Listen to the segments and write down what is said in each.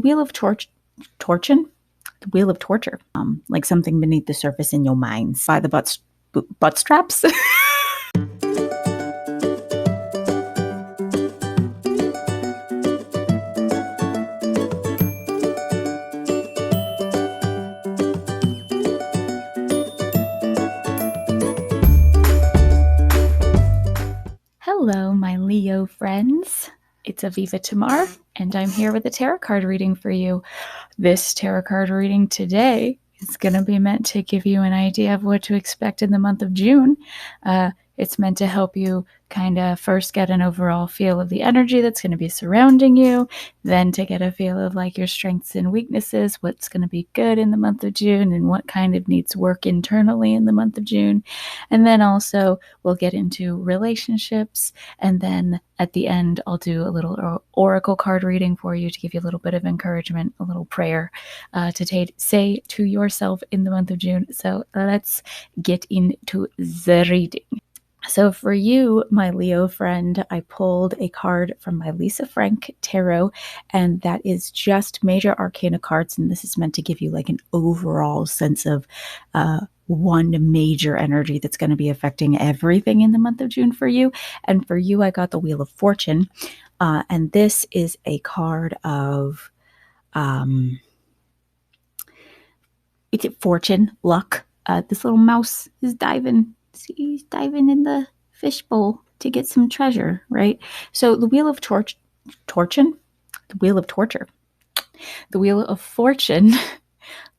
Wheel of Torchin? The Wheel of Torture. Like something beneath the surface in your minds. By the butt straps? Hello, my Leo friends. It's Aviva Tamar, and I'm here with a tarot card reading for you. This tarot card reading today is going to be meant to give you an idea of what to expect in the month of June. It's meant to help you kind of first get an overall feel of the energy that's going to be surrounding you, then to get a feel of like your strengths and weaknesses, what's going to be good in the month of June, and what kind of needs work internally in the month of June. And then also we'll get into relationships, and then at the end I'll do a little oracle card reading for you to give you a little bit of encouragement, a little prayer to say to yourself in the month of June. So let's get into the reading. So for you, my Leo friend, I pulled a card from my Lisa Frank Tarot, and that is just major arcana cards, and this is meant to give you like an overall sense of one major energy that's going to be affecting everything in the month of June for you. And for you, I got the Wheel of Fortune, and this is a card of it's fortune, luck. This little mouse is diving. He's diving in the fishbowl to get some treasure, right? So the Wheel of Torchin, the Wheel of Torture, the Wheel of Fortune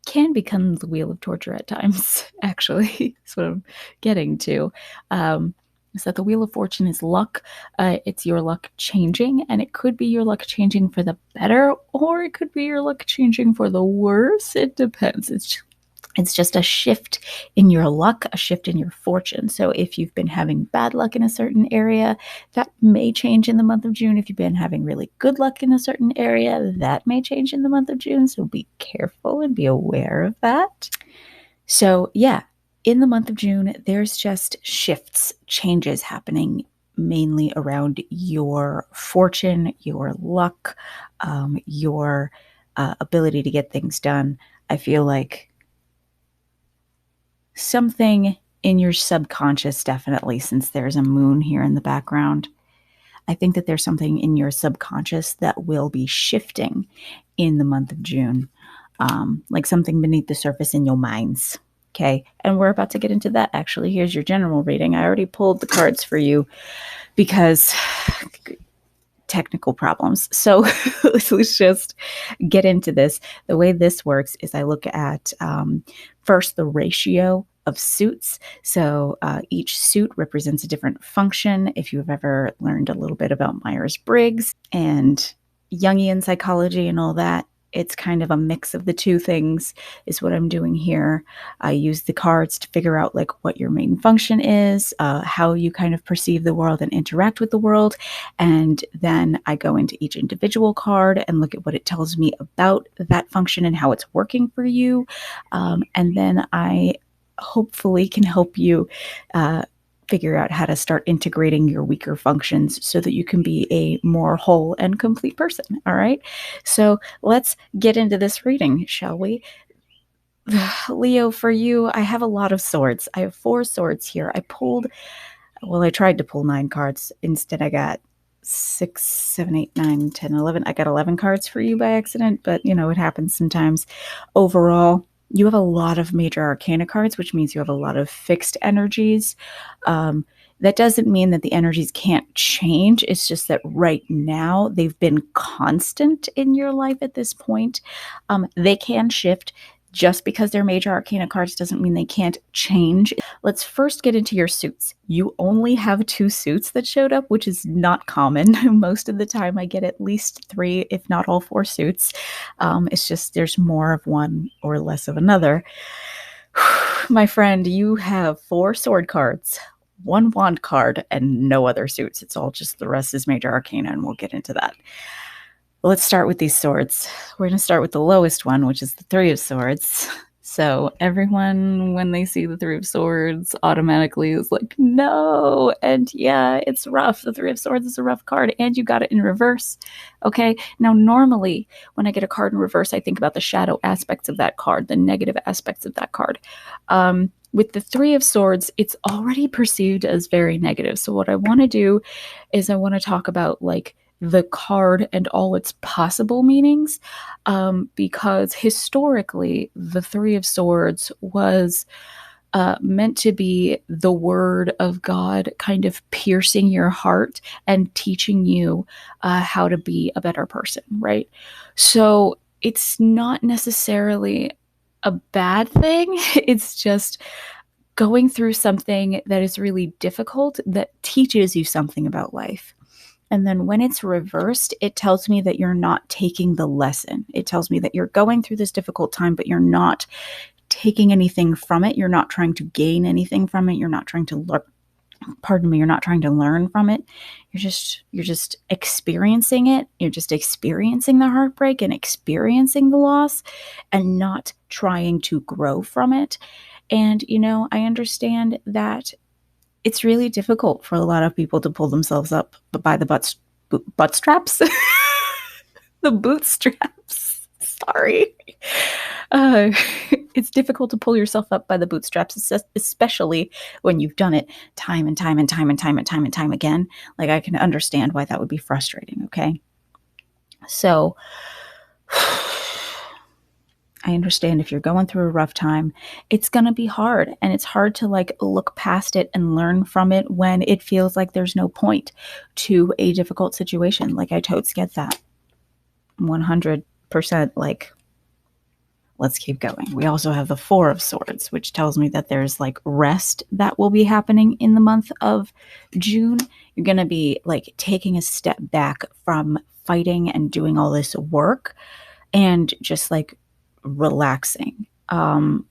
can become the Wheel of Torture at times, actually. That's what I'm getting to. Is that the Wheel of Fortune is luck. It's your luck changing, and it could be your luck changing for the better, or it could be your luck changing for the worse. It depends. It's just a shift in your luck, a shift in your fortune. So if you've been having bad luck in a certain area, that may change in the month of June. If you've been having really good luck in a certain area, that may change in the month of June. So be careful and be aware of that. So yeah, in the month of June, there's just shifts, changes happening mainly around your fortune, your luck, your ability to get things done. I feel like something in your subconscious, definitely, since there's a moon here in the background. I think that there's something in your subconscious that will be shifting in the month of June, like something beneath the surface in your minds. Okay, and we're about to get into that. Actually, here's your general reading. I already pulled the cards for you because technical problems. So let's just get into this. The way this works is I look at first the ratio of suits. So each suit represents a different function. If you've ever learned a little bit about Myers-Briggs and Jungian psychology and all that, it's kind of a mix of the two things is what I'm doing here. I use the cards to figure out like what your main function is, how you kind of perceive the world and interact with the world. And then I go into each individual card and look at what it tells me about that function and how it's working for you. And then I hopefully can help you figure out how to start integrating your weaker functions so that you can be a more whole and complete person. All right. So let's get into this reading, shall we? Leo, for you, I have a lot of swords. I have 4 swords here. I tried to pull 9 cards. Instead, I got 6, 7, 8, 9, 10, 11. I got 11 cards for you by accident, but you know, it happens sometimes. Overall, you have a lot of major arcana cards, which means you have a lot of fixed energies. That doesn't mean that the energies can't change. It's just that right now they've been constant in your life at this point. They can shift. Just because they're major arcana cards doesn't mean they can't change. Let's first get into your suits. You only have 2 suits that showed up, which is not common. Most of the time I get at least 3, if not all 4 suits. It's just there's more of one or less of another. My friend, you have 4 sword cards, 1 wand card, and no other suits. It's all just the rest is major arcana, and we'll get into that. Let's start with these swords. We're going to start with the lowest one, which is the 3 of Swords. So everyone, when they see the Three of Swords, automatically is like, no. And yeah, it's rough. The Three of Swords is a rough card, and you got it in reverse. Okay. Now, normally, when I get a card in reverse, I think about the shadow aspects of that card, the negative aspects of that card. With the Three of Swords, it's already perceived as very negative. So, what I want to do is I want to talk about like the card and all its possible meanings, because historically, the Three of Swords was meant to be the word of God kind of piercing your heart and teaching you how to be a better person, right? So it's not necessarily a bad thing. It's just going through something that is really difficult that teaches you something about life. And then when it's reversed, it tells me that you're not taking the lesson. It tells me that you're going through this difficult time, but you're not taking anything from it. You're not trying to gain anything from it. You're not trying to learn. Pardon me, you're not trying to learn from it. You're just experiencing it. You're just experiencing the heartbreak and experiencing the loss and not trying to grow from it. And I understand that it's really difficult for a lot of people to pull themselves up by the butt straps, the bootstraps. Sorry. Uh, it's difficult to pull yourself up by the bootstraps, especially when you've done it time and time and time and time and time and time again. Like, I can understand why that would be frustrating. Okay. So I understand if you're going through a rough time, it's going to be hard, and it's hard to like look past it and learn from it when it feels like there's no point to a difficult situation. Like, I totes get that 100%. Like, let's keep going. We also have the Four of Swords, which tells me that there's like rest that will be happening in the month of June. You're going to be like taking a step back from fighting and doing all this work and just like relaxing. And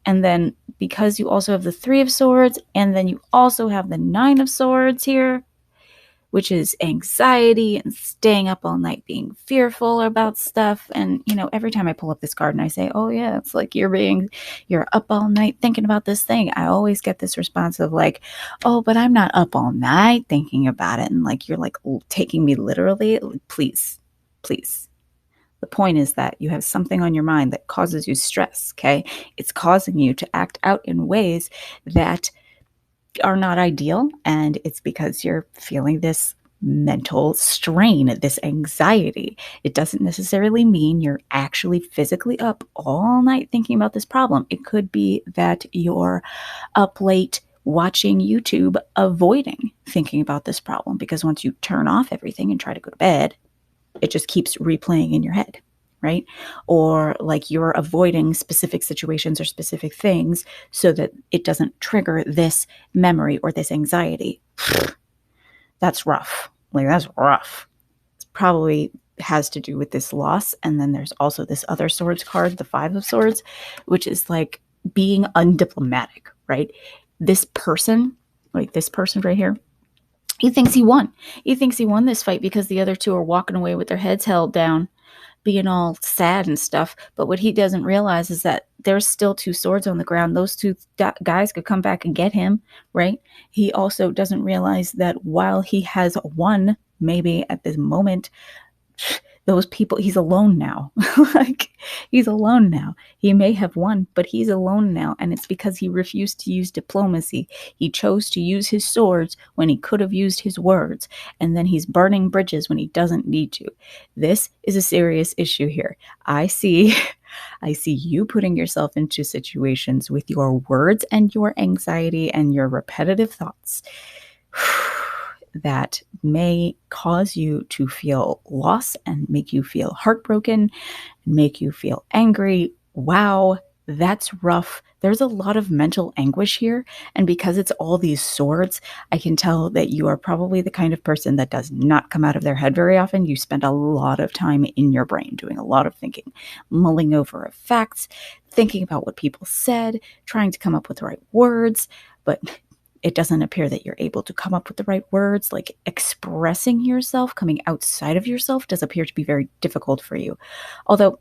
then because you also have the Three of Swords, and then you also have the Nine of Swords here, which is anxiety and staying up all night being fearful about stuff. And every time I pull up this card and I say, oh yeah, it's like you're up all night thinking about this thing, I always get this response of like, oh, but I'm not up all night thinking about it. And like, you're like taking me literally. Please. The point is that you have something on your mind that causes you stress, okay? It's causing you to act out in ways that are not ideal, and it's because you're feeling this mental strain, this anxiety. It doesn't necessarily mean you're actually physically up all night thinking about this problem. It could be that you're up late watching YouTube, avoiding thinking about this problem, because once you turn off everything and try to go to bed, it just keeps replaying in your head, right? Or like you're avoiding specific situations or specific things so that it doesn't trigger this memory or this anxiety. That's rough. Like, that's rough. It probably has to do with this loss. And then there's also this other swords card, the Five of Swords, which is like being undiplomatic, right? This person right here, he thinks he won. He thinks he won this fight because the other two are walking away with their heads held down, being all sad and stuff. But what he doesn't realize is that there's still two swords on the ground. Those two guys could come back and get him, right? He also doesn't realize that while he has won, maybe at this moment, those people, he's alone now. Like, he's alone now. He may have won, but he's alone now. And it's because he refused to use diplomacy. He chose to use his swords when he could have used his words. And then he's burning bridges when he doesn't need to. This is a serious issue here. I see you putting yourself into situations with your words and your anxiety and your repetitive thoughts that may cause you to feel loss and make you feel heartbroken and make you feel angry. Wow, that's rough. There's a lot of mental anguish here. And because it's all these swords, I can tell that you are probably the kind of person that does not come out of their head very often. You spend a lot of time in your brain doing a lot of thinking, mulling over facts, thinking about what people said, trying to come up with the right words. But it doesn't appear that you're able to come up with the right words. Like, expressing yourself, coming outside of yourself, does appear to be very difficult for you. Although,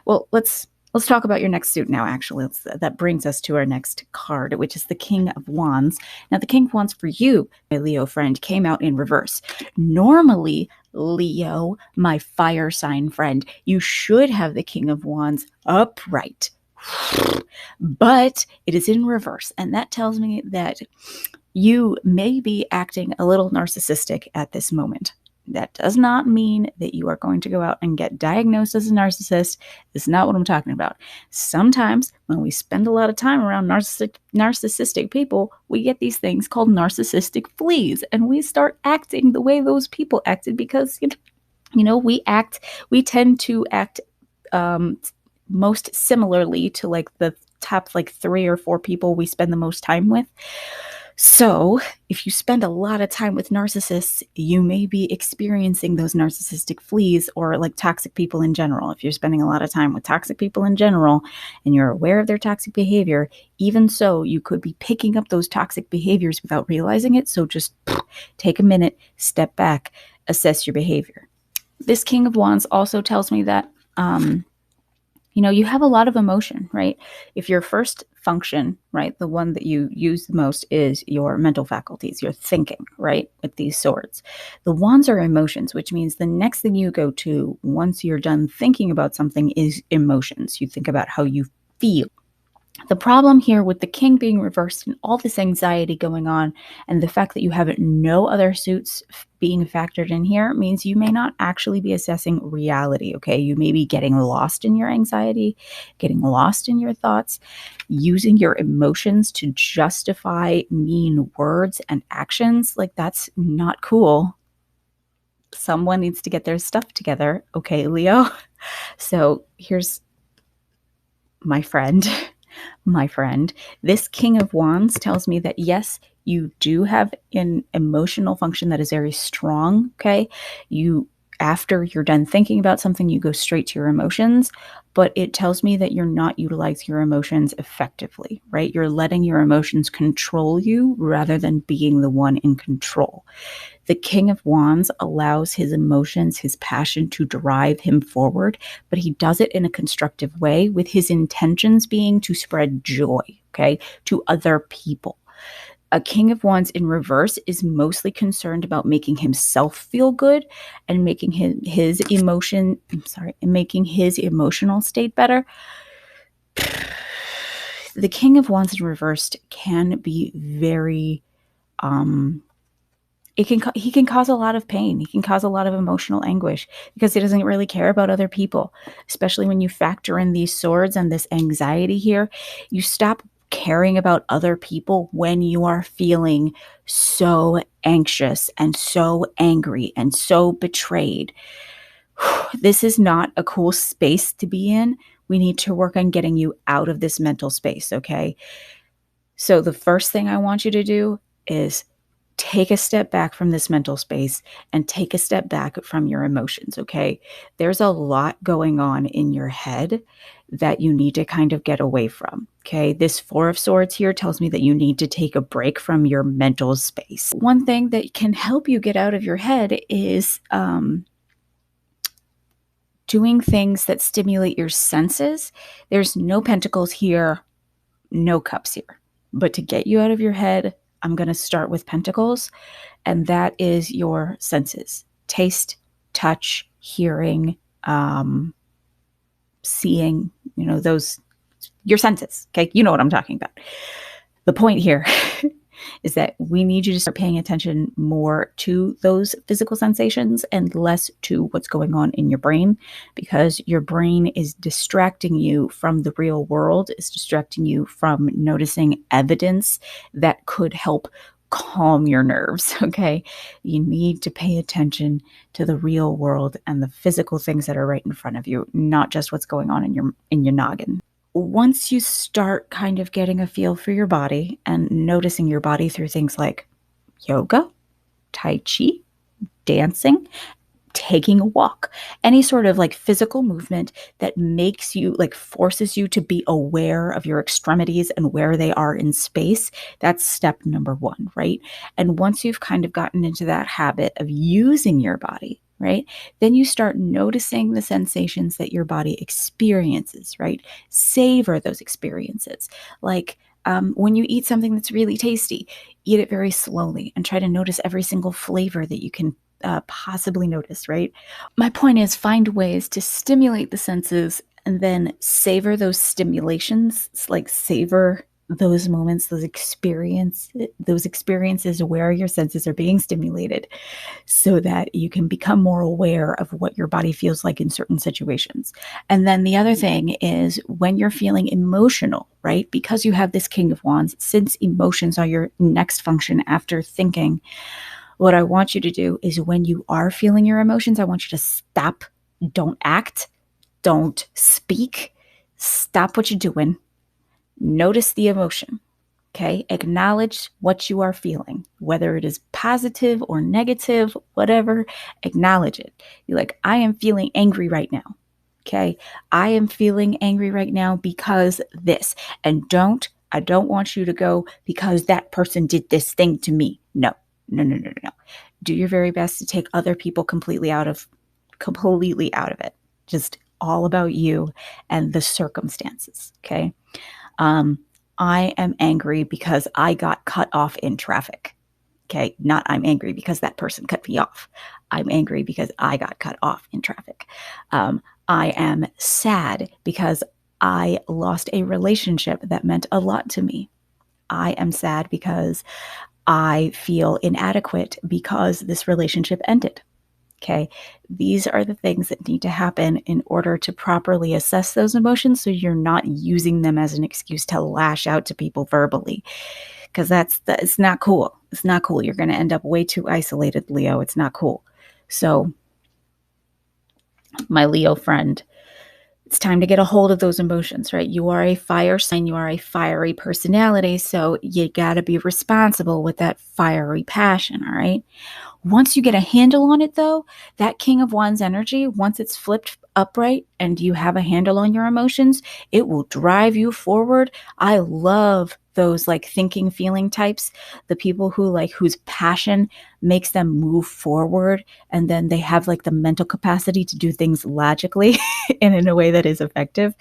well, let's Let's talk about your next suit now, actually. That brings us to our next card, which is the King of Wands. Now, the King of Wands for you, my Leo friend, came out in reverse. Normally, Leo, my fire sign friend, you should have the King of Wands upright. But it is in reverse, and that tells me that you may be acting a little narcissistic at this moment. That does not mean that you are going to go out and get diagnosed as a narcissist. It's not what I'm talking about. Sometimes when we spend a lot of time around narcissistic people, we get these things called narcissistic fleas, and we start acting the way those people acted because, we tend to act most similarly to like the top like 3 or 4 people we spend the most time with. So, if you spend a lot of time with narcissists, you may be experiencing those narcissistic fleas or like toxic people in general. If you're spending a lot of time with toxic people in general and you're aware of their toxic behavior, even so, you could be picking up those toxic behaviors without realizing it. So, just take a minute, step back, assess your behavior. This King of Wands also tells me that you have a lot of emotion, right? If your first function, right, the one that you use the most is your mental faculties, your thinking, right, with these swords. The wands are emotions, which means the next thing you go to once you're done thinking about something is emotions. You think about how you feel. The problem here with the king being reversed and all this anxiety going on and the fact that you have no other suits being factored in here means you may not actually be assessing reality, okay? You may be getting lost in your anxiety, getting lost in your thoughts, using your emotions to justify mean words and actions. Like, that's not cool. Someone needs to get their stuff together, okay, Leo? So here's my friend. This King of Wands tells me that yes, you do have an emotional function that is very strong, okay? After you're done thinking about something, you go straight to your emotions, but it tells me that you're not utilizing your emotions effectively, right? You're letting your emotions control you rather than being the one in control. The King of Wands allows his emotions, his passion to drive him forward, but he does it in a constructive way with his intentions being to spread joy, okay, to other people. A King of Wands in reverse is mostly concerned about making himself feel good and making his emotional state better. The King of Wands in reversed can be very he can cause a lot of pain. He can cause a lot of emotional anguish because he doesn't really care about other people, especially when you factor in these swords and this anxiety here. You stop caring about other people when you are feeling so anxious and so angry and so betrayed. This is not a cool space to be in. We need to work on getting you out of this mental space, okay? So the first thing I want you to do is take a step back from this mental space and take a step back from your emotions, okay? There's a lot going on in your head that you need to kind of get away from, okay? This Four of Swords here tells me that you need to take a break from your mental space. One thing that can help you get out of your head is doing things that stimulate your senses. There's no pentacles here, no cups here. But to get you out of your head, I'm going to start with pentacles, and that is your senses: taste, touch, hearing, seeing, those, your senses. Okay. You know what I'm talking about. The point here is that we need you to start paying attention more to those physical sensations and less to what's going on in your brain, because your brain is distracting you from the real world, is distracting you from noticing evidence that could help calm your nerves, okay? You need to pay attention to the real world and the physical things that are right in front of you, not just what's going on in your noggin. Once you start kind of getting a feel for your body and noticing your body through things like yoga, tai chi, dancing, taking a walk, any sort of like physical movement that makes you, like, forces you to be aware of your extremities and where they are in space, that's step number 1, right? And once you've kind of gotten into that habit of using your body, right? Then you start noticing the sensations that your body experiences, right? Savor those experiences. Like when you eat something that's really tasty, eat it very slowly and try to notice every single flavor that you can possibly notice, right? My point is find ways to stimulate the senses and then savor those stimulations, like savor those moments, those experiences where your senses are being stimulated so that you can become more aware of what your body feels like in certain situations. And then the other thing is when you're feeling emotional, right? Because you have this King of Wands, since emotions are your next function after thinking, what I want you to do is when you are feeling your emotions, I want you to stop, don't act, don't speak, stop what you're doing, notice the emotion. Okay, acknowledge what you are feeling, whether it is positive or negative, whatever, acknowledge it. You're like, I am feeling angry right now. Okay, I am feeling angry right now because this. And I don't want you to go because that person did this thing to me. No, no, no, no, no. Do your very best to take other people completely out of it. Just all about you and the circumstances. Okay. Um, I am angry because I got cut off in traffic. Okay, not I'm angry because that person cut me off. I'm angry because I got cut off in traffic. I am sad because I lost a relationship that meant a lot to me. I am sad because I feel inadequate because this relationship ended. Okay, these are the things that need to happen in order to properly assess those emotions so you're not using them as an excuse to lash out to people verbally, because it's not cool. It's not cool. You're going to end up way too isolated, Leo. It's not cool. So, my Leo friend, it's time to get a hold of those emotions, right? You are a fire sign, you are a fiery personality, so you got to be responsible with that fiery passion, all right? Once you get a handle on it, though, that King of Wands energy, once it's flipped upright and you have a handle on your emotions, it will drive you forward. I love those like thinking, feeling types, the people who like whose passion makes them move forward and then they have like the mental capacity to do things logically and in a way that is effective.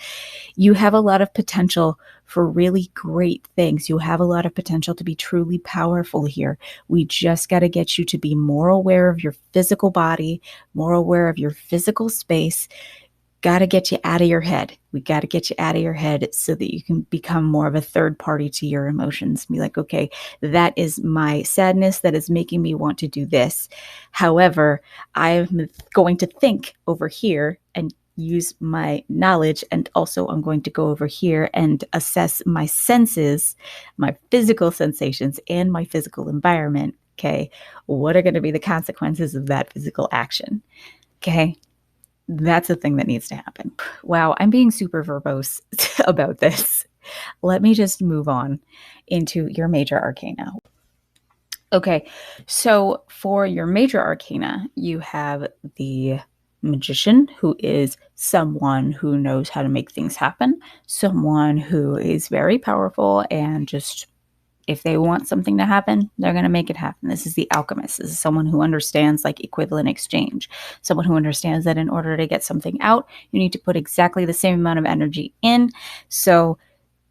You have a lot of potential for really great things. You have a lot of potential to be truly powerful here. We just got to get you to be more aware of your physical body, more aware of your physical space. Got to get you out of your head. We got to get you out of your head so that you can become more of a third party to your emotions. Be like, okay, that is my sadness that is making me want to do this. However, I'm going to think over here and use my knowledge, and also I'm going to go over here and assess my senses, my physical sensations, and my physical environment. Okay, what are going to be the consequences of that physical action? Okay, that's a thing that needs to happen. Wow, I'm being super verbose about this. Let me just move on into your major arcana. Okay, so for your major arcana, you have the magician, who is someone who knows how to make things happen, someone who is very powerful and just if they want something to happen, they're going to make it happen. This is the alchemist. This is someone who understands like equivalent exchange, someone who understands that in order to get something out, you need to put exactly the same amount of energy in. So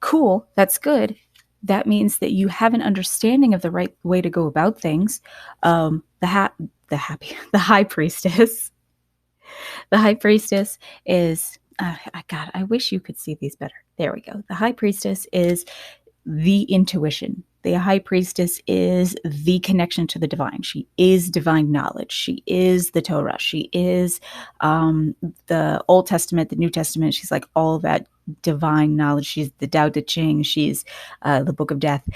cool, that's good. That means that you have an understanding of the right way to go about things. The high priestess. The high priestess is, God, I wish you could see these better. There we go. The high priestess is the intuition. The high priestess is the connection to the divine. She is divine knowledge. She is the Torah. She is the Old Testament, the New Testament. She's like all that divine knowledge. She's the Tao Te Ching. She's the Book of Death.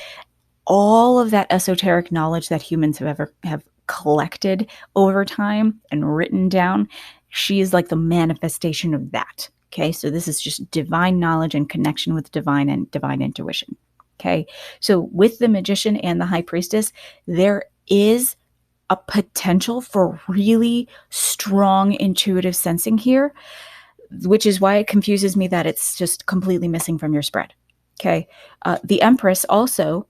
All of that esoteric knowledge that humans have collected over time and written down. She is like the manifestation of that. Okay, so this is just divine knowledge and connection with divine and divine intuition. Okay, so with the magician and the high priestess, there is a potential for really strong intuitive sensing here, which is why it confuses me that it's just completely missing from your spread. Okay, the Empress also,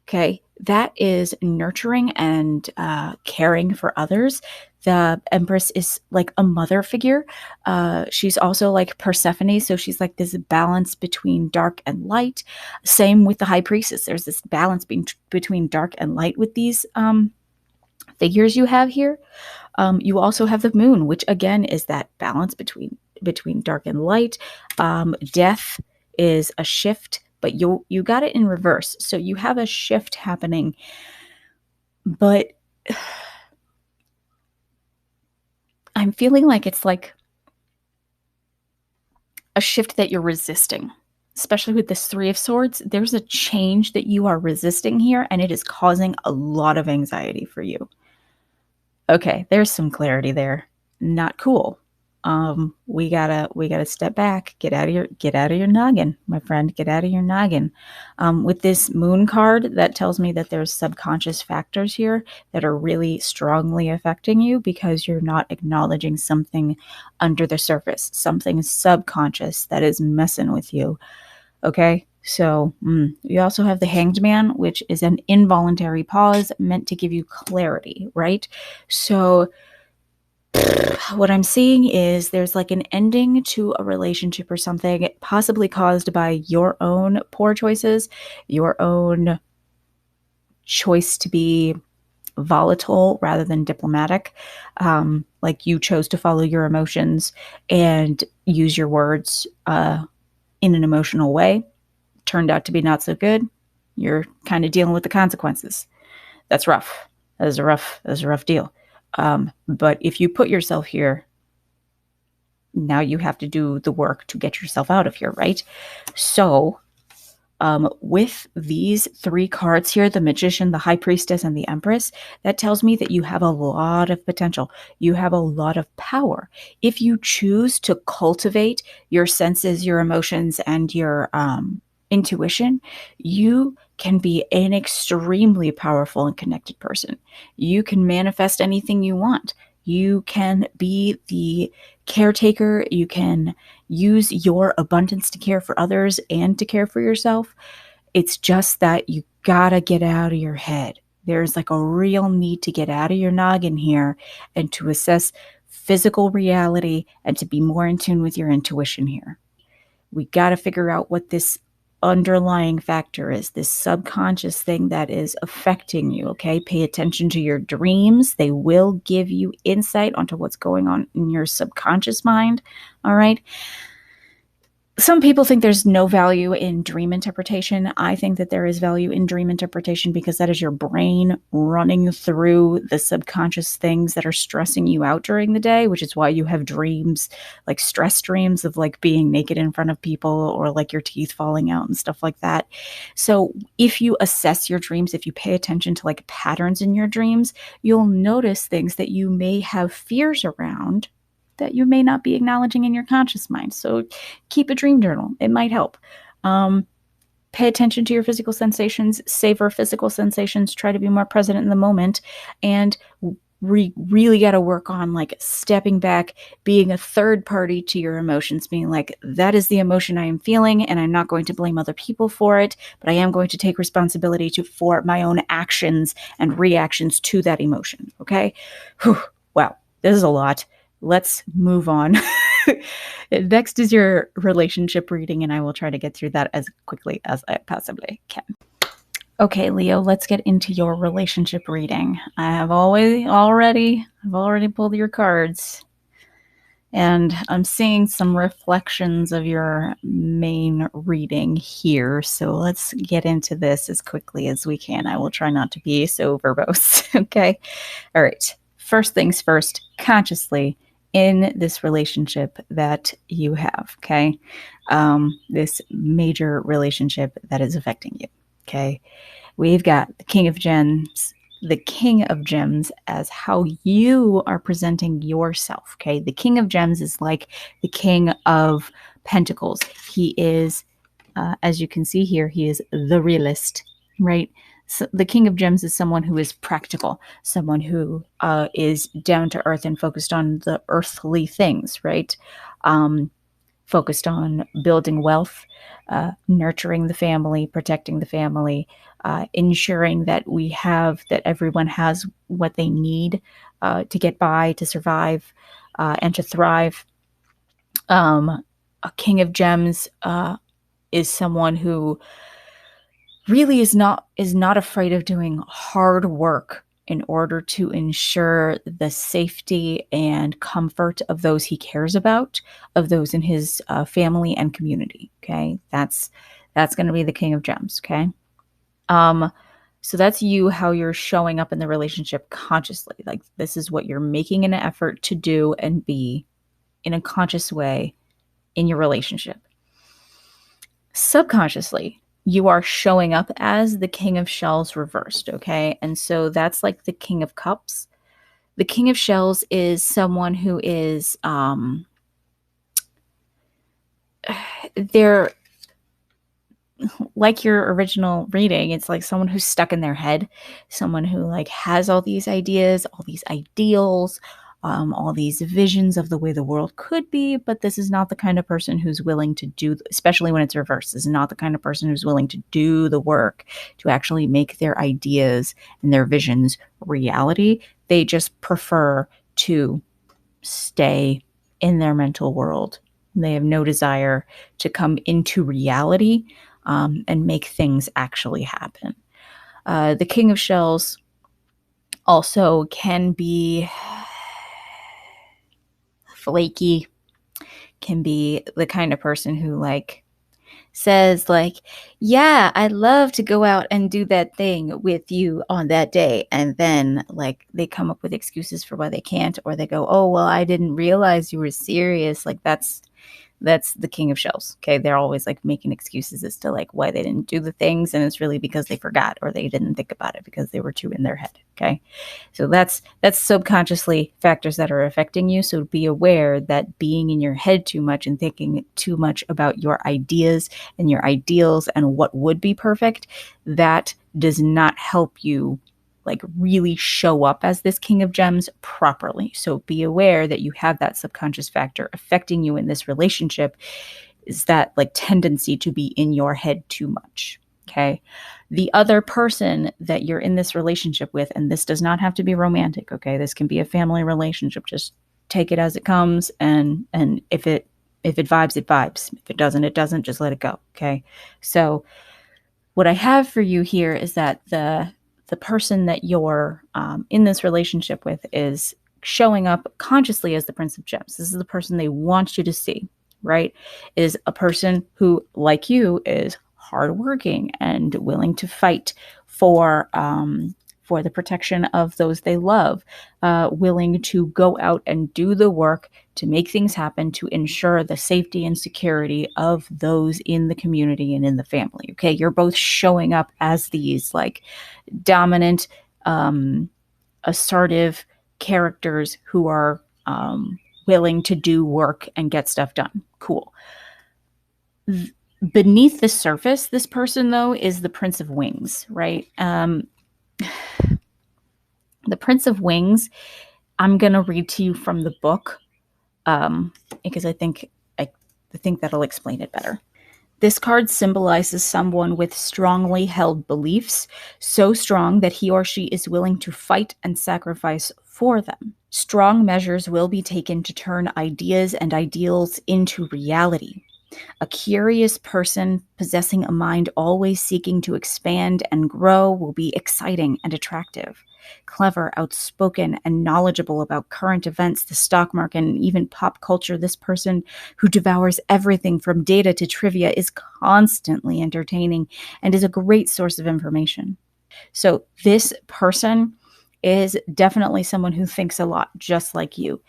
okay, that is nurturing and caring for others. The Empress is like a mother figure. She's also like Persephone, so she's like this balance between dark and light. Same with the High Priestess. There's this balance between dark and light with these figures you have here. You also have the Moon, which again is that balance between dark and light. Death is a shift, but you got it in reverse. So you have a shift happening, but I'm feeling like it's like a shift that you're resisting, especially with this Three of Swords. There's a change that you are resisting here, and it is causing a lot of anxiety for you. Okay, there's some clarity there. Not cool. We gotta step back. Get out of your noggin, my friend. Get out of your noggin. With this Moon card, that tells me that there's subconscious factors here that are really strongly affecting you because you're not acknowledging something under the surface, something subconscious that is messing with you. Okay, so you also have the Hanged Man, which is an involuntary pause meant to give you clarity, right? So what I'm seeing is there's like an ending to a relationship or something, possibly caused by your own poor choices, your own choice to be volatile rather than diplomatic. Like you chose to follow your emotions and use your words in an emotional way. Turned out to be not so good. You're kind of dealing with the consequences. That's rough. That is a rough deal. But if you put yourself here, now you have to do the work to get yourself out of here, right? So with these three cards here, the Magician, the High Priestess, and the Empress, that tells me that you have a lot of potential. You have a lot of power. If you choose to cultivate your senses, your emotions, and your intuition, you can be an extremely powerful and connected person. You can manifest anything you want. You can be the caretaker. You can use your abundance to care for others and to care for yourself. It's just that you gotta get out of your head. There's like a real need to get out of your noggin here and to assess physical reality and to be more in tune with your intuition here. We gotta figure out what this underlying factor is, this subconscious thing that is affecting you. Okay, pay attention to your dreams. They will give you insight onto what's going on in your subconscious mind. All right, some people think there's no value in dream interpretation. I think that there is value in dream interpretation because that is your brain running through the subconscious things that are stressing you out during the day, which is why you have dreams, like stress dreams of like being naked in front of people or like your teeth falling out and stuff like that. So if you assess your dreams, if you pay attention to like patterns in your dreams, you'll notice things that you may have fears around that you may not be acknowledging in your conscious mind. So keep a dream journal. It might help. Pay attention to your physical sensations, savor physical sensations, try to be more present in the moment, and really got to work on like stepping back, being a third party to your emotions, being like, that is the emotion I am feeling, and I'm not going to blame other people for it, but I am going to take responsibility for my own actions and reactions to that emotion. Okay? Whew. Wow, this is a lot. Let's move on. Next is your relationship reading, and I will try to get through that as quickly as I possibly can. Okay, Leo, let's get into your relationship reading. I've already pulled your cards, and I'm seeing some reflections of your main reading here. So let's get into this as quickly as we can. I will try not to be so verbose. Okay. All right. First things first, consciously, in this relationship that you have, okay? This major relationship that is affecting you, okay? We've got the King of Gems as how you are presenting yourself, okay? The King of Gems is like the King of Pentacles. He is, as you can see here, he is the realist, right? So the King of Gems is someone who is practical, someone who is down to earth and focused on the earthly things, right? focused on building wealth, nurturing the family, protecting the family, ensuring that everyone has what they need to get by, to survive, and to thrive. A king of gems is someone who really is not afraid of doing hard work in order to ensure the safety and comfort of those he cares about, of those in his family and community. Okay, that's going to be the king of gems. Okay, so that's you, how you're showing up in the relationship consciously. Like, this is what you're making an effort to do and be in a conscious way in your relationship. Subconsciously, you are showing up as the king of shells reversed, okay? And so that's like the king of cups. The king of shells is someone who is they're like your original reading. It's like someone who's stuck in their head, someone who like has all these ideas, all these ideals, all these visions of the way the world could be, but this is not the kind of person who's willing to do, especially when it's reversed, this is not the kind of person who's willing to do the work to actually make their ideas and their visions reality. They just prefer to stay in their mental world. They have no desire to come into reality and make things actually happen. The king of shells also can be flaky, can be the kind of person who like says like, yeah, I'd love to go out and do that thing with you on that day. And then like they come up with excuses for why they can't, or they go, oh, well, I didn't realize you were serious. Like that's the king of shells. Okay. They're always like making excuses as to like why they didn't do the things. And it's really because they forgot, or they didn't think about it because they were too in their head. Okay. So that's subconsciously factors that are affecting you. So be aware that being in your head too much and thinking too much about your ideas and your ideals and what would be perfect, that does not help you like really show up as this king of gems properly. So be aware that you have that subconscious factor affecting you in this relationship, is that like tendency to be in your head too much. Okay. The other person that you're in this relationship with, and this does not have to be romantic. Okay. This can be a family relationship. Just take it as it comes. And if it vibes, it vibes. If it doesn't, it doesn't. Just let it go. Okay. So what I have for you here is that the person that you're in this relationship with is showing up consciously as the Prince of Gems. This is the person they want you to see, right? Is a person who, like you, is hardworking and willing to fight for the protection of those they love, willing to go out and do the work to make things happen, to ensure the safety and security of those in the community and in the family. Okay, you're both showing up as these like dominant, assertive characters who are willing to do work and get stuff done. Cool. Beneath the surface, this person, though, is the Prince of Wings, right? The Prince of Wings, I'm going to read to you from the book because I think that'll explain it better. This card symbolizes someone with strongly held beliefs, so strong that he or she is willing to fight and sacrifice for them. Strong measures will be taken to turn ideas and ideals into reality. A curious person possessing a mind always seeking to expand and grow will be exciting and attractive. Clever, outspoken, and knowledgeable about current events, the stock market, and even pop culture, this person who devours everything from data to trivia is constantly entertaining and is a great source of information. So this person is definitely someone who thinks a lot, just like you.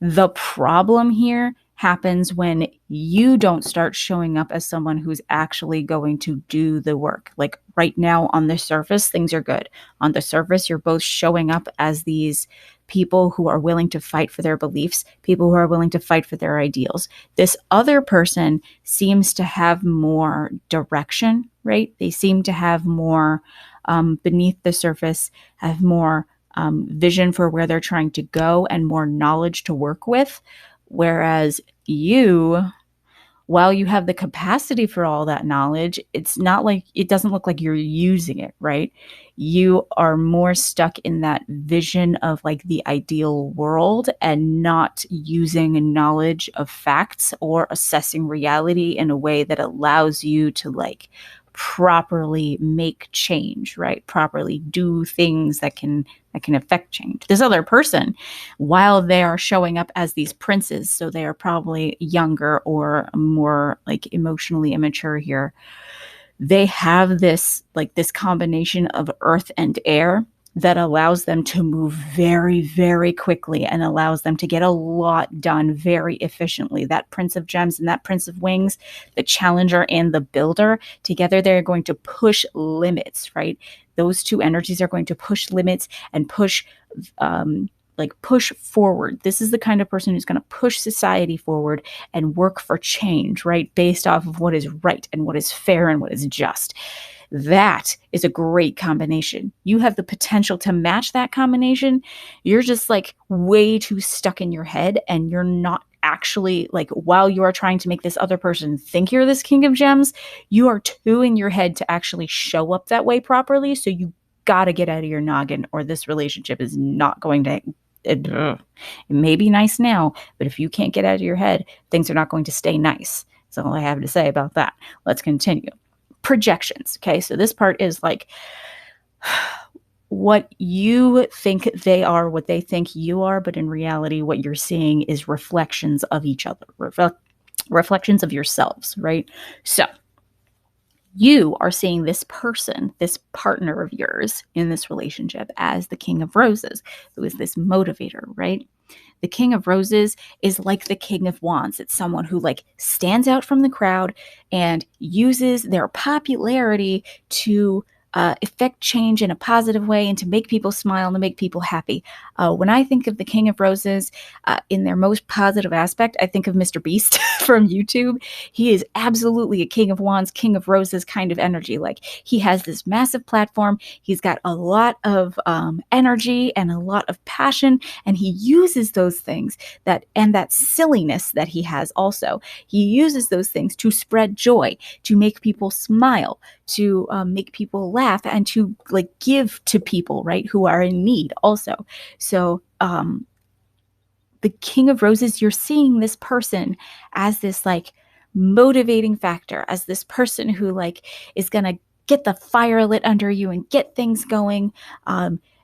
The problem here happens when you don't start showing up as someone who's actually going to do the work. Like right now on the surface, things are good. On the surface, you're both showing up as these people who are willing to fight for their beliefs, people who are willing to fight for their ideals. This other person seems to have more direction, right? They seem to have more beneath the surface, have more vision for where they're trying to go and more knowledge to work with. Whereas you while you have the capacity for all that knowledge, it's not like, it doesn't look like you're using it, right? You are more stuck in that vision of like the ideal world and not using knowledge of facts or assessing reality in a way that allows you to like properly make change, right? Properly do things that can affect change. This other person, while they are showing up as these princes, so they are probably younger or more like emotionally immature here, they have this like this combination of earth and air that allows them to move very, very quickly and allows them to get a lot done very efficiently. That Prince of Gems and that Prince of Wings, the Challenger and the Builder, together they're going to push limits, right? Those two energies are going to push limits and push push forward. This is the kind of person who's going to push society forward and work for change, right? Based off of what is right and what is fair and what is just. That is a great combination. You have the potential to match that combination. You're just like way too stuck in your head, and you're not actually like, while you are trying to make this other person think you're this King of Gems, you are too in your head to actually show up that way properly. So you got to get out of your noggin, or this relationship is not going to. It may be nice now, but if you can't get out of your head, things are not going to stay nice. That's all I have to say about that. Let's continue. Projections. Okay, so this part is like what you think they are, what they think you are, but in reality, what you're seeing is reflections of each other, reflections of yourselves, right? So you are seeing this person, this partner of yours in this relationship as the King of Roses, who is this motivator, right? The King of Roses is like the King of Wands. It's someone who like stands out from the crowd and uses their popularity to affect change in a positive way and to make people smile and to make people happy. When I think of the King of Roses in their most positive aspect, I think of Mr. Beast from YouTube. He is absolutely a King of Wands, King of Roses kind of energy. Like, he has this massive platform. He's got a lot of energy and a lot of passion, and he uses those things and that silliness that he has also. He uses those things to spread joy, to make people smile, to make people laugh, and to like give to people, right, who are in need also. So the King of Roses, you're seeing this person as this like motivating factor, as this person who like is gonna get the fire lit under you and get things going.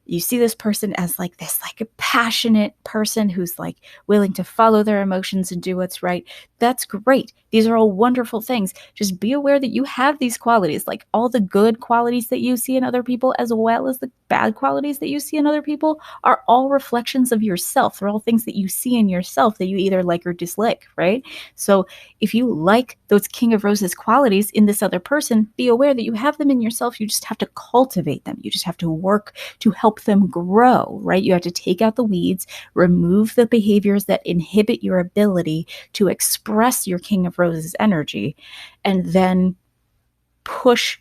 You see this person as like this like a passionate person who's like willing to follow their emotions and do what's right. That's great. These are all wonderful things. Just be aware that you have these qualities, like all the good qualities that you see in other people, as well as the bad qualities that you see in other people, are all reflections of yourself. They're all things that you see in yourself that you either like or dislike, right? So if you like those King of Roses qualities in this other person, be aware that you have them in yourself. You just have to cultivate them. You just have to work to help them grow, right? You have to take out the weeds, remove the behaviors that inhibit your ability to express your King of Roses energy, and then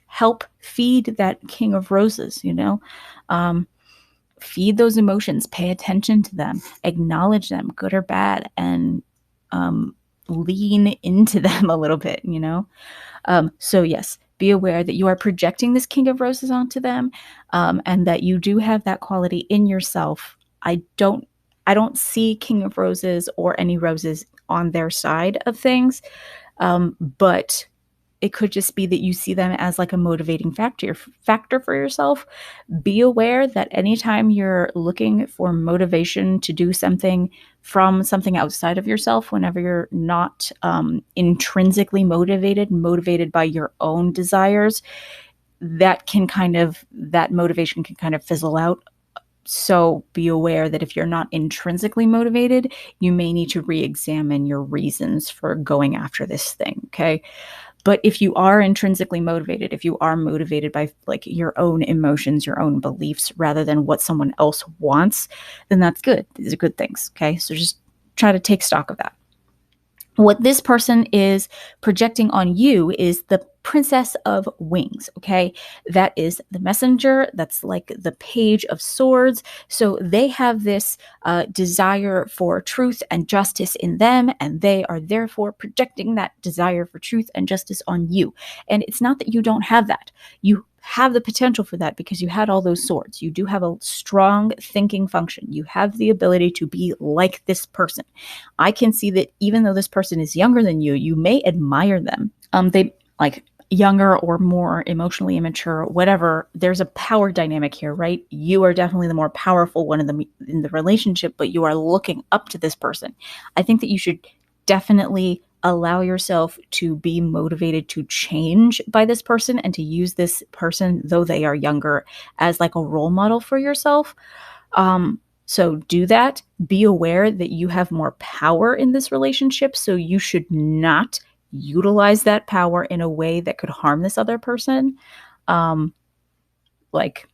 help feed that King of Roses, feed those emotions, pay attention to them, acknowledge them, good or bad, and lean into them a little bit, So yes, be aware that you are projecting this King of Roses onto them, and that you do have that quality in yourself. I don't see King of Roses or any roses on their side of things, but it could just be that you see them as like a motivating factor for yourself. Be aware that anytime you're looking for motivation to do something from something outside of yourself, whenever you're not intrinsically motivated by your own desires, that motivation can kind of fizzle out. So be aware that if you're not intrinsically motivated, you may need to re-examine your reasons for going after this thing, okay? But if you are intrinsically motivated, if you are motivated by like your own emotions, your own beliefs, rather than what someone else wants, then that's good. These are good things, okay? So just try to take stock of that. What this person is projecting on you is the Princess of Wings, okay? That is the messenger. That's like the Page of Swords. So they have this desire for truth and justice in them, and they are therefore projecting that desire for truth and justice on you. And it's not that you don't have that. You have the potential for that because you had all those swords. You do have a strong thinking function. You have the ability to be like this person. I can see that even though this person is younger than you may admire them. They like younger or more emotionally immature, whatever. There's a power dynamic here, right? You are definitely the more powerful one in the relationship, but you are looking up to this person. I think that you should definitely allow yourself to be motivated to change by this person and to use this person, though they are younger, as like a role model for yourself. So do that. Be aware that you have more power in this relationship, so you should not utilize that power in a way that could harm this other person. Like,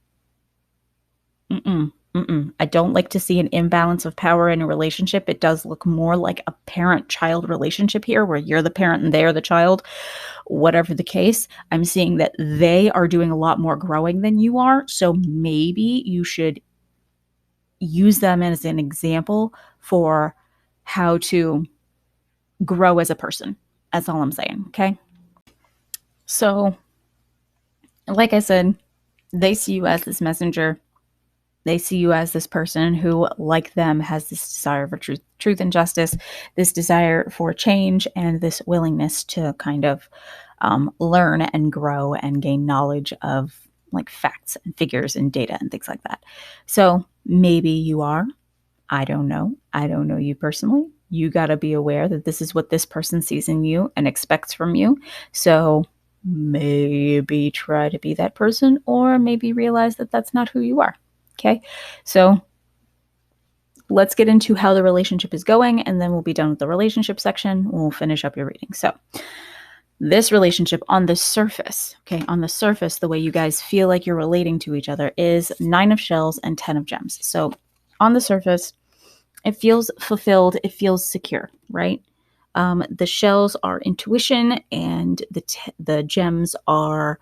I don't like to see an imbalance of power in a relationship. It does look more like a parent-child relationship here, where you're the parent and they're the child. Whatever the case, I'm seeing that they are doing a lot more growing than you are. So maybe you should use them as an example for how to grow as a person. That's all I'm saying, okay? So, like I said, they see you as this messenger. They see you as this person who, like them, has this desire for truth and justice, this desire for change, and this willingness to kind of learn and grow and gain knowledge of like facts and figures and data and things like that. So maybe you are. I don't know. I don't know you personally. You got to be aware that this is what this person sees in you and expects from you. So maybe try to be that person, or maybe realize that that's not who you are. Okay. So let's get into how the relationship is going, and then we'll be done with the relationship section. We'll finish up your reading. So this relationship on the surface, okay, on the surface, the way you guys feel like you're relating to each other is 9 of shells and 10 of gems. So on the surface, it feels fulfilled. It feels secure, right? The shells are intuition, and the gems are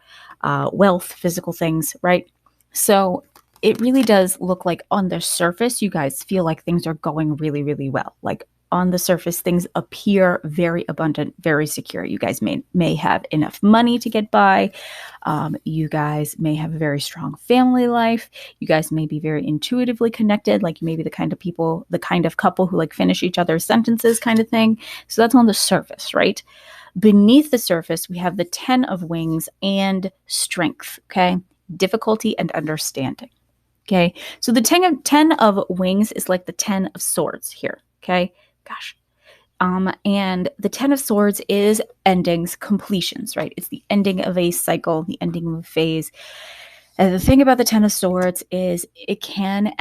wealth, physical things, right? So it really does look like on the surface, you guys feel like things are going really, really well. Like on the surface, things appear very abundant, very secure. You guys may have enough money to get by. You guys may have a very strong family life. You guys may be very intuitively connected, like maybe the kind of couple who like finish each other's sentences kind of thing. So that's on the surface, right? Beneath the surface, we have the 10 of wings and strength, okay? Difficulty and understanding. Okay, so the 10 of wings is like the 10 of swords here, okay? Gosh. And the 10 of swords is endings, completions, right? It's the ending of a cycle, the ending of a phase. And the thing about the 10 of swords is it can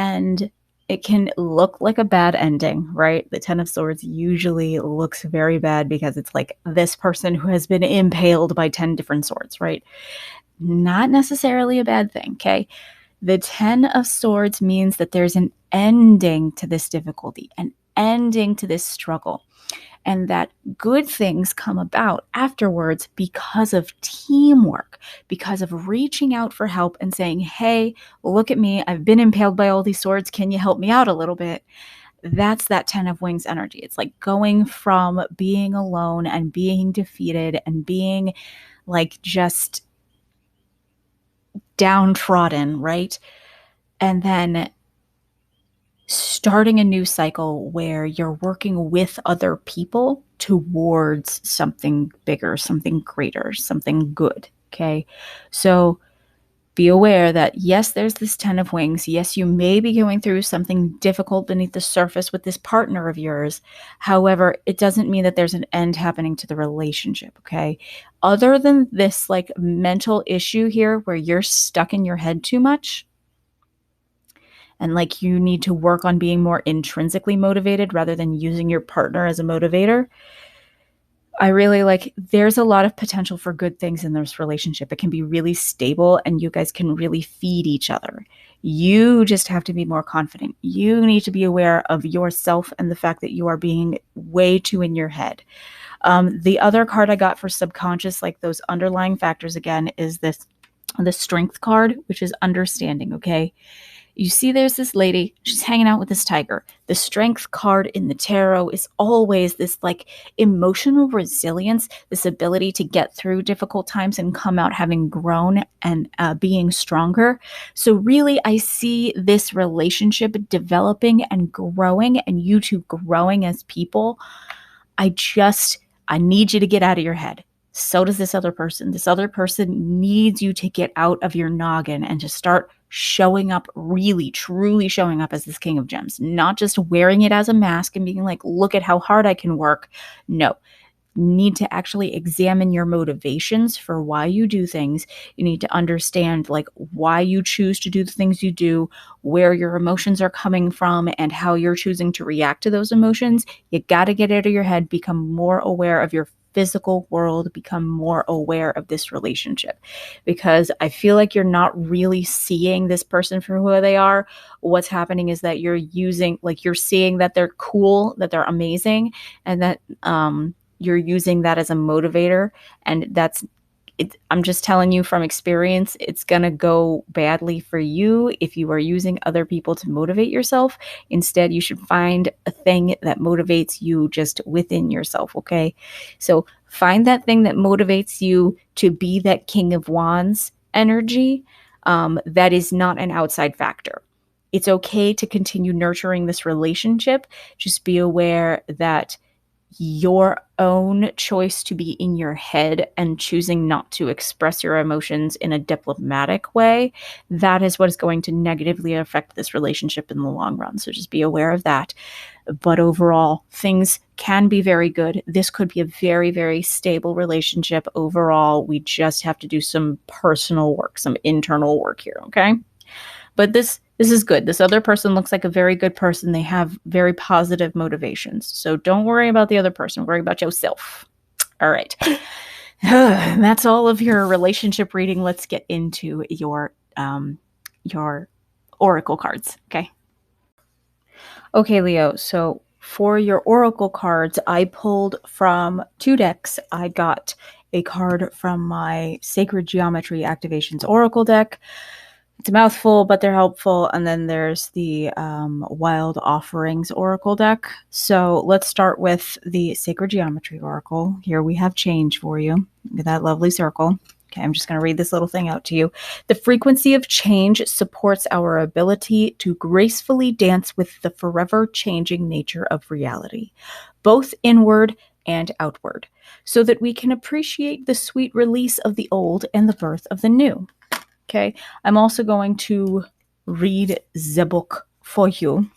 look like a bad ending, right? The 10 of swords usually looks very bad because it's like this person who has been impaled by 10 different swords, right? Not necessarily a bad thing, okay? The 10 of swords means that there's an ending to this difficulty, an ending to this struggle, and that good things come about afterwards because of teamwork, because of reaching out for help and saying, hey, look at me. I've been impaled by all these swords. Can you help me out a little bit? That's that 10 of wings energy. It's like going from being alone and being defeated and being like just downtrodden, right? And then starting a new cycle where you're working with other people towards something bigger, something greater, something good, okay? So be aware that yes, there's this 10 of wings. Yes, you may be going through something difficult beneath the surface with this partner of yours. However, it doesn't mean that there's an end happening to the relationship, okay? Other than this like mental issue here where you're stuck in your head too much, and like you need to work on being more intrinsically motivated rather than using your partner as a motivator. I really like, there's a lot of potential for good things in this relationship. It can be really stable and you guys can really feed each other. You just have to be more confident. You need to be aware of yourself and the fact that you are being way too in your head. The other card I got for subconscious, like those underlying factors again, is the strength card, which is understanding. Okay. You see, there's this lady, she's hanging out with this tiger. The strength card in the tarot is always this like emotional resilience, this ability to get through difficult times and come out having grown and being stronger. So, really, I see this relationship developing and growing, and you two growing as people. I need you to get out of your head. So does this other person. This other person needs you to get out of your noggin and to start showing up, really, truly showing up as this King of Gems, not just wearing it as a mask and being like, look at how hard I can work. No, you need to actually examine your motivations for why you do things. You need to understand like why you choose to do the things you do, where your emotions are coming from, and how you're choosing to react to those emotions. You got to get out of your head, become more aware of your physical world, become more aware of this relationship, because I feel like you're not really seeing this person for who they are. What's happening is that you're seeing that they're cool, that they're amazing, and that you're using that as a motivator. And I'm just telling you from experience, it's going to go badly for you if you are using other people to motivate yourself. Instead, you should find a thing that motivates you just within yourself, okay? So find that thing that motivates you to be that King of Wands energy, that is not an outside factor. It's okay to continue nurturing this relationship. Just be aware that your own choice to be in your head and choosing not to express your emotions in a diplomatic way, that is what is going to negatively affect this relationship in the long run. So just be aware of that. But overall, things can be very good. This could be a very, very stable relationship overall. We just have to do some personal work, some internal work here, okay? But this is good. This other person looks like a very good person. They have very positive motivations. So don't worry about the other person. Worry about yourself. All right. That's all of your relationship reading. Let's get into your oracle cards. Okay. Okay, Leo. So for your oracle cards, I pulled from 2 decks. I got a card from my Sacred Geometry Activations Oracle deck. It's a mouthful, but they're helpful. And then there's the Wild Offerings Oracle deck. So let's start with the Sacred Geometry Oracle. Here we have change for you. Look at that lovely circle. Okay, I'm just going to read this little thing out to you. The frequency of change supports our ability to gracefully dance with the forever changing nature of reality, both inward and outward, so that we can appreciate the sweet release of the old and the birth of the new. Okay, I'm also going to read the book for you.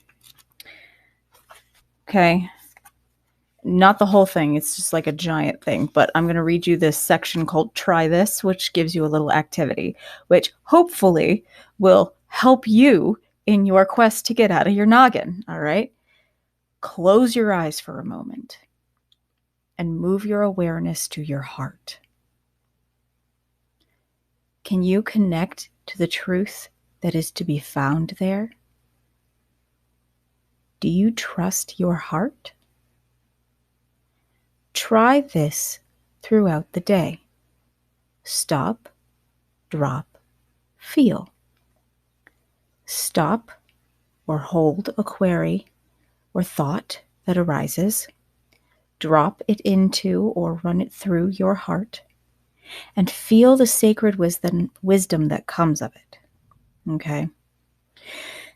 Okay, not the whole thing. It's just like a giant thing, but I'm going to read you this section called Try This, which gives you a little activity, which hopefully will help you in your quest to get out of your noggin. All right, close your eyes for a moment and move your awareness to your heart. Can you connect to the truth that is to be found there? Do you trust your heart? Try this throughout the day. Stop, drop, feel. Stop or hold a query or thought that arises. Drop it into or run it through your heart, and feel the sacred wisdom that comes of it. Okay.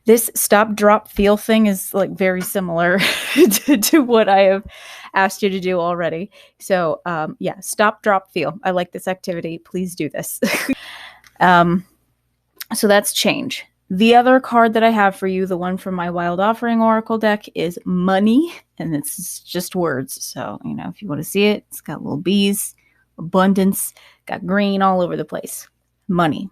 This stop, drop, feel thing is like very similar to what I have asked you to do already. So yeah, stop, drop, feel. I like this activity. Please do this. So that's change. The other card that I have for you, the one from my Wild Offering Oracle deck, is money. And it's just words. So, if you want to see it, it's got little bees, abundance, got green all over the place. Money.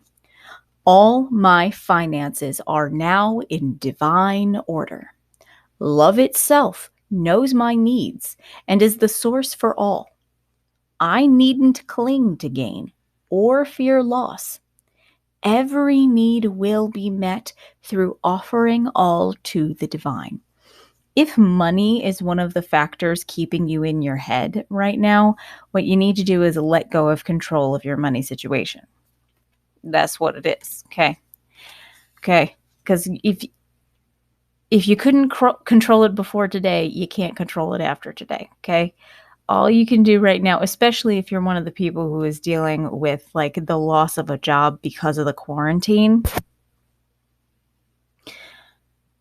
All my finances are now in divine order. Love itself knows my needs and is the source for all. I needn't cling to gain or fear loss. Every need will be met through offering all to the divine. If money is one of the factors keeping you in your head right now, what you need to do is let go of control of your money situation. That's what it is. Okay. Okay. Because if you couldn't control it before today, you can't control it after today. Okay. All you can do right now, especially if you're one of the people who is dealing with like the loss of a job because of the quarantine,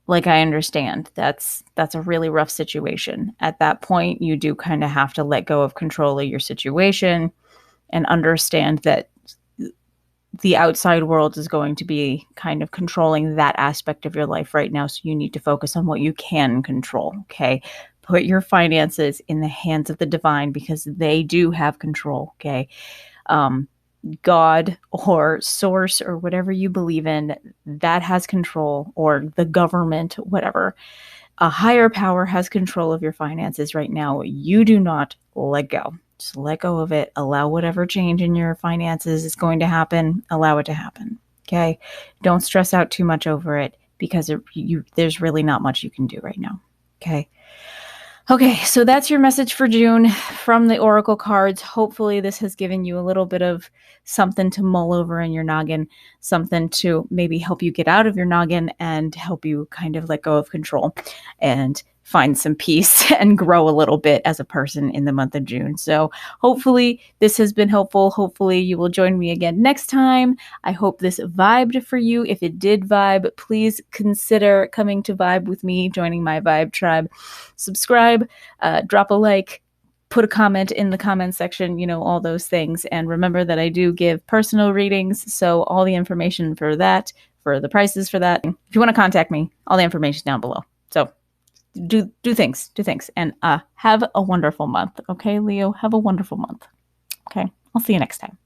like I understand that's a really rough situation. At that point, you do kind of have to let go of control of your situation and understand that the outside world is going to be kind of controlling that aspect of your life right now. So you need to focus on what you can control. Okay. Put your finances in the hands of the divine because they do have control. Okay. God or source or whatever you believe in, that has control, or the government, whatever. A higher power has control of your finances right now. You do not let go. Just let go of it. Allow whatever change in your finances is going to happen. Allow it to happen. Okay. Don't stress out too much over it because there's really not much you can do right now. Okay. Okay, so that's your message for June from the Oracle cards. Hopefully, this has given you a little bit of something to mull over in your noggin, something to maybe help you get out of your noggin and help you kind of let go of control and find some peace and grow a little bit as a person in the month of June. So hopefully this has been helpful. Hopefully you will join me again next time. I hope this vibed for you. If it did vibe, please consider coming to vibe with me, joining my vibe tribe. Subscribe, drop a like, put a comment in the comment section, you know, all those things. And remember that I do give personal readings. So all the information for that, for the prices for that, if you want to contact me, all the information down below. So do things, and have a wonderful month. Okay, Leo, have a wonderful month. Okay, I'll see you next time.